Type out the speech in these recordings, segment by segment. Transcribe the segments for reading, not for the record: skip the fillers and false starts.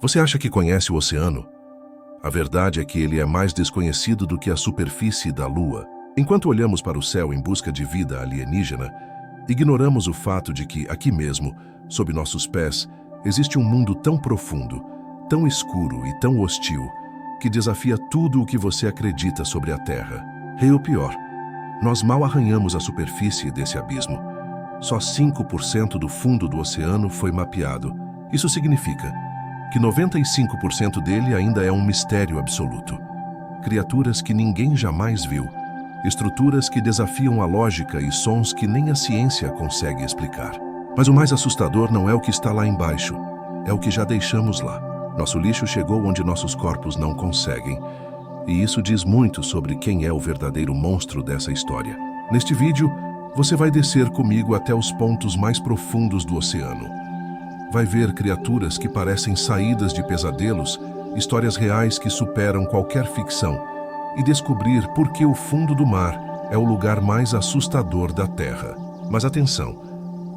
Você acha que conhece o oceano? A verdade é que ele é mais desconhecido do que a superfície da Lua. Enquanto olhamos para o céu em busca de vida alienígena, ignoramos o fato de que, aqui mesmo, sob nossos pés, existe um mundo tão profundo, tão escuro e tão hostil, que desafia tudo o que você acredita sobre a Terra. E o pior, nós mal arranhamos a superfície desse abismo. Só 5% do fundo do oceano foi mapeado. Isso significa que 95% dele ainda é um mistério absoluto. Criaturas que ninguém jamais viu, estruturas que desafiam a lógica e sons que nem a ciência consegue explicar. Mas o mais assustador não é o que está lá embaixo, é o que já deixamos lá. Nosso lixo chegou onde nossos corpos não conseguem, e isso diz muito sobre quem é o verdadeiro monstro dessa história. Neste vídeo, você vai descer comigo até os pontos mais profundos do oceano. Vai ver criaturas que parecem saídas de pesadelos, histórias reais que superam qualquer ficção, e descobrir por que o fundo do mar é o lugar mais assustador da Terra. Mas atenção,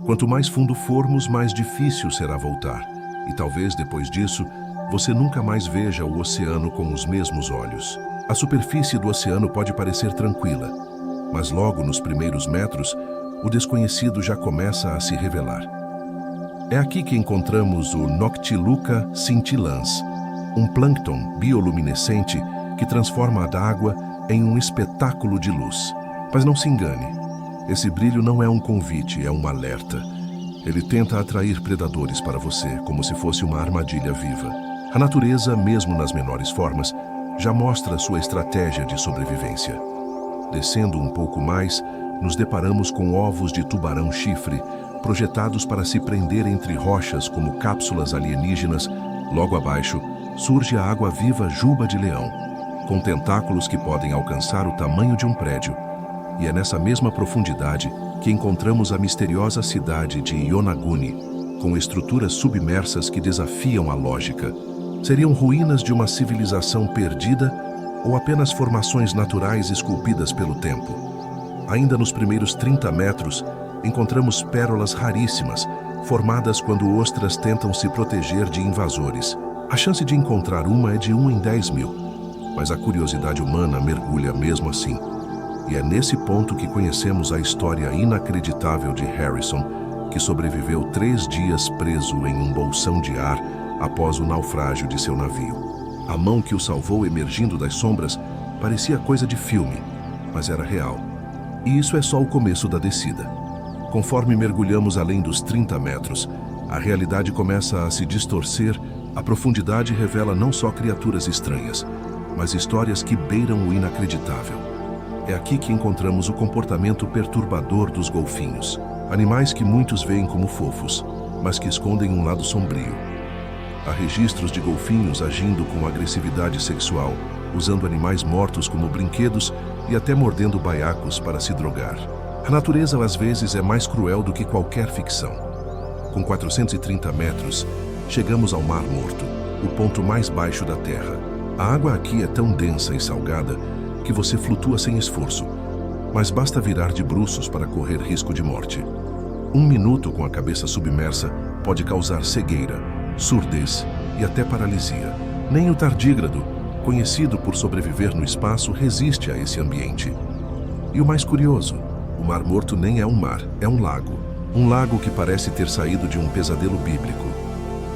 quanto mais fundo formos, mais difícil será voltar. E talvez depois disso, você nunca mais veja o oceano com os mesmos olhos. A superfície do oceano pode parecer tranquila, mas logo nos primeiros metros, o desconhecido já começa a se revelar. É aqui que encontramos o Noctiluca scintillans, um plâncton bioluminescente que transforma a água em um espetáculo de luz. Mas não se engane, esse brilho não é um convite, é um alerta. Ele tenta atrair predadores para você, como se fosse uma armadilha viva. A natureza, mesmo nas menores formas, já mostra sua estratégia de sobrevivência. Descendo um pouco mais, nos deparamos com ovos de tubarão-chifre, projetados para se prender entre rochas como cápsulas alienígenas. Logo abaixo, surge a água-viva juba de leão, com tentáculos que podem alcançar o tamanho de um prédio. E é nessa mesma profundidade que encontramos a misteriosa cidade de Yonaguni, com estruturas submersas que desafiam a lógica. Seriam ruínas de uma civilização perdida ou apenas formações naturais esculpidas pelo tempo? Ainda nos primeiros 30 metros, encontramos pérolas raríssimas, formadas quando ostras tentam se proteger de invasores. A chance de encontrar uma é de 1 em 10 mil, mas a curiosidade humana mergulha mesmo assim. E é nesse ponto que conhecemos a história inacreditável de Harrison, que sobreviveu 3 dias preso em um bolsão de ar após o naufrágio de seu navio. A mão que o salvou emergindo das sombras parecia coisa de filme, mas era real. E isso é só o começo da descida. Conforme mergulhamos além dos 30 metros, a realidade começa a se distorcer. A profundidade revela não só criaturas estranhas, mas histórias que beiram o inacreditável. É aqui que encontramos o comportamento perturbador dos golfinhos, animais que muitos veem como fofos, mas que escondem um lado sombrio. Há registros de golfinhos agindo com agressividade sexual, usando animais mortos como brinquedos e até mordendo baiacos para se drogar. A natureza, às vezes, é mais cruel do que qualquer ficção. Com 430 metros, chegamos ao Mar Morto, o ponto mais baixo da Terra. A água aqui é tão densa e salgada que você flutua sem esforço, mas basta virar de bruços para correr risco de morte. 1 minuto com a cabeça submersa pode causar cegueira, surdez e até paralisia. Nem o tardígrado, conhecido por sobreviver no espaço, resiste a esse ambiente. E o mais curioso, o Mar Morto nem é um mar, é um lago. Um lago que parece ter saído de um pesadelo bíblico.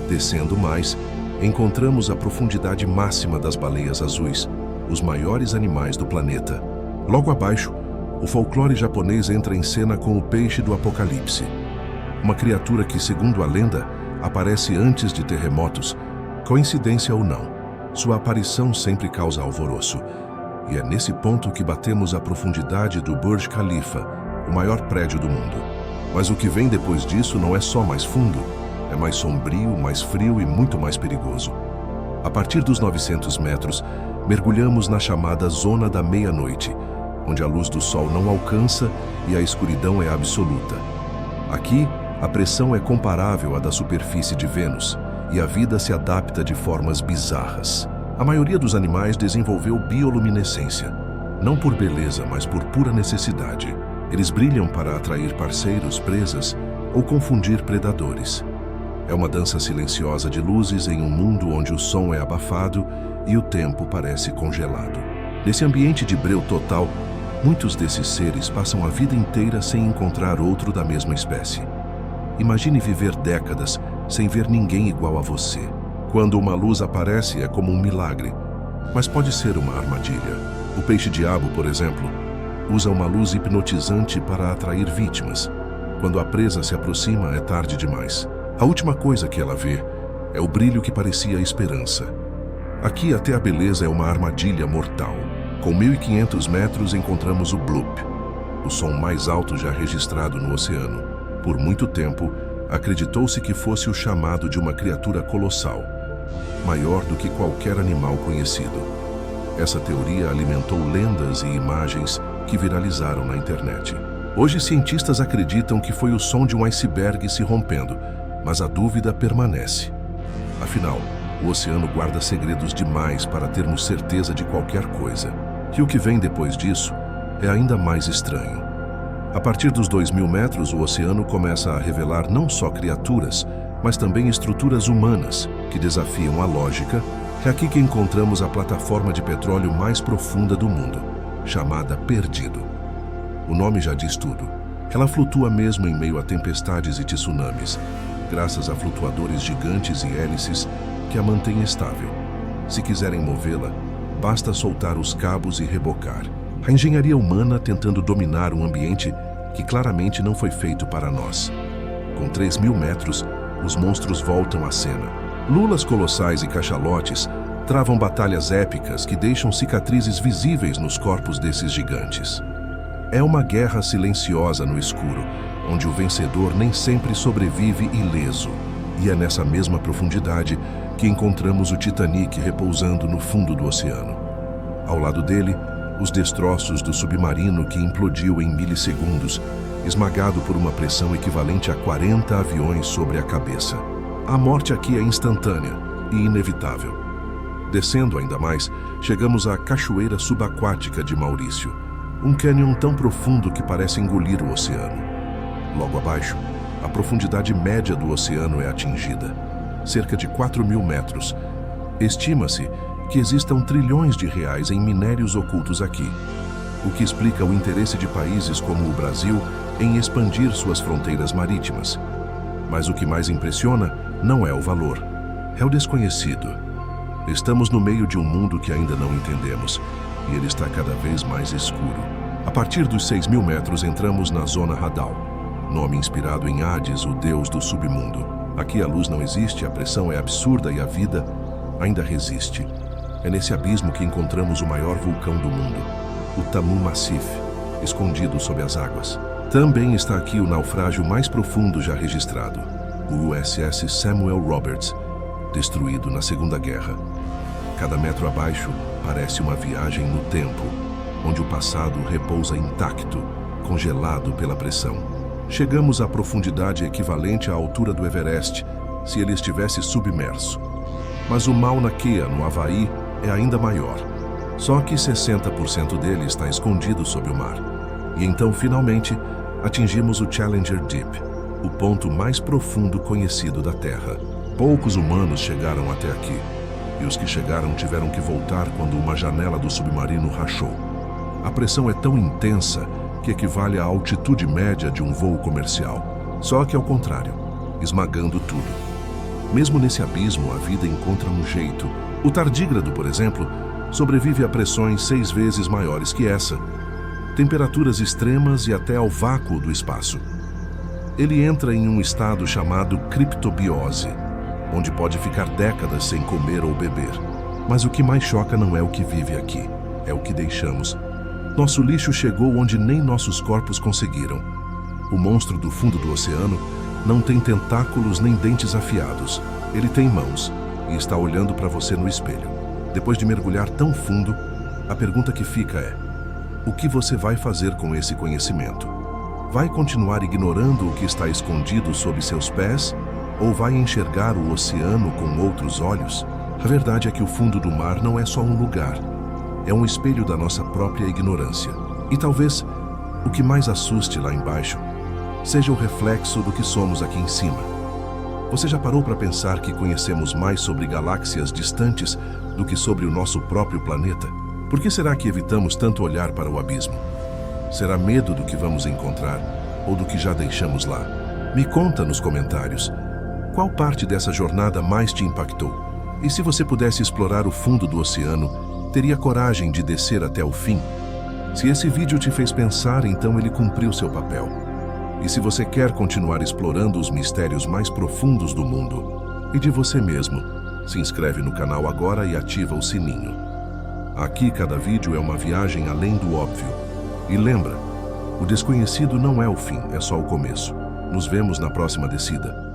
Descendo mais, encontramos a profundidade máxima das baleias azuis, os maiores animais do planeta. Logo abaixo, o folclore japonês entra em cena com o peixe do apocalipse. Uma criatura que, segundo a lenda, aparece antes de terremotos. Coincidência ou não, sua aparição sempre causa alvoroço. E é nesse ponto que batemos a profundidade do Burj Khalifa, o maior prédio do mundo. Mas o que vem depois disso não é só mais fundo, é mais sombrio, mais frio e muito mais perigoso. A partir dos 900 metros, mergulhamos na chamada Zona da Meia-Noite, onde a luz do sol não alcança e a escuridão é absoluta. Aqui, a pressão é comparável à da superfície de Vênus e a vida se adapta de formas bizarras. A maioria dos animais desenvolveu bioluminescência, não por beleza, mas por pura necessidade. Eles brilham para atrair parceiros, presas ou confundir predadores. É uma dança silenciosa de luzes em um mundo onde o som é abafado e o tempo parece congelado. Nesse ambiente de breu total, muitos desses seres passam a vida inteira sem encontrar outro da mesma espécie. Imagine viver décadas sem ver ninguém igual a você. Quando uma luz aparece, é como um milagre, mas pode ser uma armadilha. O peixe-diabo, por exemplo, usa uma luz hipnotizante para atrair vítimas. Quando a presa se aproxima, é tarde demais. A última coisa que ela vê é o brilho que parecia a esperança. Aqui até a beleza é uma armadilha mortal. Com 1.500 metros encontramos o Bloop, o som mais alto já registrado no oceano. Por muito tempo, acreditou-se que fosse o chamado de uma criatura colossal, maior do que qualquer animal conhecido. Essa teoria alimentou lendas e imagens que viralizaram na internet. Hoje, cientistas acreditam que foi o som de um iceberg se rompendo, mas a dúvida permanece. Afinal, o oceano guarda segredos demais para termos certeza de qualquer coisa. E o que vem depois disso é ainda mais estranho. A partir dos 2.000 metros, o oceano começa a revelar não só criaturas, mas também estruturas humanas que desafiam a lógica. É aqui que encontramos a plataforma de petróleo mais profunda do mundo, chamada Perdido. O nome já diz tudo. Ela flutua mesmo em meio a tempestades e tsunamis, graças a flutuadores gigantes e hélices que a mantêm estável. Se quiserem movê-la, basta soltar os cabos e rebocar. A engenharia humana tentando dominar um ambiente que claramente não foi feito para nós. Com 3.000 metros, os monstros voltam à cena. Lulas colossais e cachalotes travam batalhas épicas que deixam cicatrizes visíveis nos corpos desses gigantes. É uma guerra silenciosa no escuro, onde o vencedor nem sempre sobrevive ileso. E é nessa mesma profundidade que encontramos o Titanic repousando no fundo do oceano. Ao lado dele, os destroços do submarino que implodiu em milissegundos, esmagado por uma pressão equivalente a 40 aviões sobre a cabeça. A morte aqui é instantânea e inevitável. Descendo ainda mais, chegamos à Cachoeira Subaquática de Maurício, um cânion tão profundo que parece engolir o oceano. Logo abaixo, a profundidade média do oceano é atingida, cerca de 4.000 metros. Estima-se que existam trilhões de reais em minérios ocultos aqui, o que explica o interesse de países como o Brasil em expandir suas fronteiras marítimas. Mas o que mais impressiona não é o valor, é o desconhecido. Estamos no meio de um mundo que ainda não entendemos, e ele está cada vez mais escuro. A partir dos 6.000 metros entramos na Zona Hadal, nome inspirado em Hades, o deus do submundo. Aqui a luz não existe, a pressão é absurda e a vida ainda resiste. É nesse abismo que encontramos o maior vulcão do mundo, o Tamu Massif, escondido sob as águas. Também está aqui o naufrágio mais profundo já registrado, o USS Samuel Roberts, destruído na Segunda Guerra. Cada metro abaixo parece uma viagem no tempo, onde o passado repousa intacto, congelado pela pressão. Chegamos à profundidade equivalente à altura do Everest, se ele estivesse submerso. Mas o Mauna Kea, no Havaí, é ainda maior. Só que 60% dele está escondido sob o mar. E então, finalmente, atingimos o Challenger Deep, o ponto mais profundo conhecido da Terra. Poucos humanos chegaram até aqui, e os que chegaram tiveram que voltar quando uma janela do submarino rachou. A pressão é tão intensa que equivale à altitude média de um voo comercial, só que ao contrário, esmagando tudo. Mesmo nesse abismo, a vida encontra um jeito. O tardígrado, por exemplo, sobrevive a pressões 6 vezes maiores que essa, temperaturas extremas e até ao vácuo do espaço. Ele entra em um estado chamado criptobiose, onde pode ficar décadas sem comer ou beber. Mas o que mais choca não é o que vive aqui, é o que deixamos. Nosso lixo chegou onde nem nossos corpos conseguiram. O monstro do fundo do oceano não tem tentáculos nem dentes afiados. Ele tem mãos e está olhando para você no espelho. Depois de mergulhar tão fundo, a pergunta que fica é: o que você vai fazer com esse conhecimento? Vai continuar ignorando o que está escondido sob seus pés? Ou vai enxergar o oceano com outros olhos? A verdade é que o fundo do mar não é só um lugar. É um espelho da nossa própria ignorância. E talvez o que mais assuste lá embaixo seja o reflexo do que somos aqui em cima. Você já parou para pensar que conhecemos mais sobre galáxias distantes do que sobre o nosso próprio planeta? Por que será que evitamos tanto olhar para o abismo? Será medo do que vamos encontrar ou do que já deixamos lá? Me conta nos comentários. Qual parte dessa jornada mais te impactou? E se você pudesse explorar o fundo do oceano, teria coragem de descer até o fim? Se esse vídeo te fez pensar, então ele cumpriu seu papel. E se você quer continuar explorando os mistérios mais profundos do mundo e de você mesmo, se inscreve no canal agora e ativa o sininho. Aqui cada vídeo é uma viagem além do óbvio. E lembra, o desconhecido não é o fim, é só o começo. Nos vemos na próxima descida.